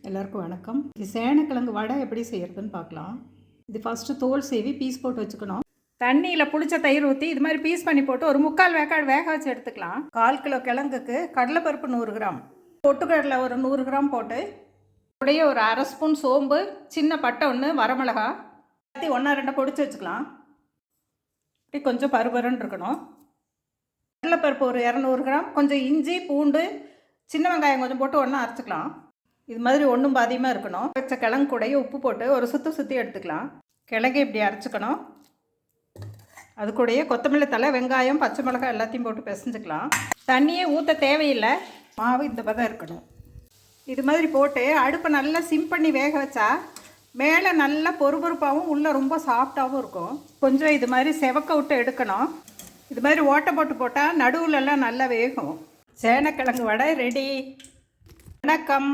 எல்லாருக்கும் வணக்கம். இது சேனக்கிழங்கு வடை எப்படி செய்யறதுன்னு பார்க்கலாம். இது ஃபஸ்ட்டு தோல் சீவி பீஸ் போட்டு வச்சுக்கணும். தண்ணியில் புளிச்ச தயிர் ஊற்றி இது மாதிரி பீஸ் பண்ணி போட்டு ஒரு 3/4 வேக்காடு வேக வச்சு எடுத்துக்கலாம். 1/4 கிலோ கிழங்குக்கு கடலைப்பருப்பு 100 கிராம், பொட்டுக்கடலை ஒரு 100 கிராம் போட்டு அப்படியே ஒரு 1/2 ஸ்பூன் சோம்பு, சின்ன பட்டை 1, வரமிளகா எல்லாத்தையும் 1-2 பொடிச்சு வச்சுக்கலாம். இப்படி கொஞ்சம் பருபருன்னு இருக்கணும். கடலைப்பருப்பு ஒரு 200 கிராம், கொஞ்சம் இஞ்சி பூண்டு சின்ன வெங்காயம் கொஞ்சம் போட்டு ஒன்றா அரைச்சிக்கலாம். இது மாதிரி ஒன்றும் பாதியமாக இருக்கணும். வச்ச கிழங்கு கூடையே உப்பு போட்டு ஒரு சுற்றி எடுத்துக்கலாம். கிழங்கு இப்படி அரைச்சிக்கணும். அது கூடயே கொத்தமல்லி தழை, வெங்காயம், பச்சை மிளகாய் எல்லாத்தையும் போட்டு பிசைஞ்சிக்கலாம். தண்ணியே ஊற்ற தேவையில்லை. மாவு இந்த பதம் இருக்கணும். இது மாதிரி போட்டு அடுப்பை நல்லா சிம் பண்ணி வேக வச்சா மேலே நல்லா பொறுபொறுப்பாகவும் உள்ளே ரொம்ப சாஃப்டாகவும் இருக்கும். கொஞ்சம் இது மாதிரி செவக்க விட்டு எடுக்கணும். இது மாதிரி ஓட்டை போட்டு போட்டால் நடுவுலெல்லாம் நல்லா வேகும். சேனக்கிழங்கு வடை ரெடி. வணக்கம்.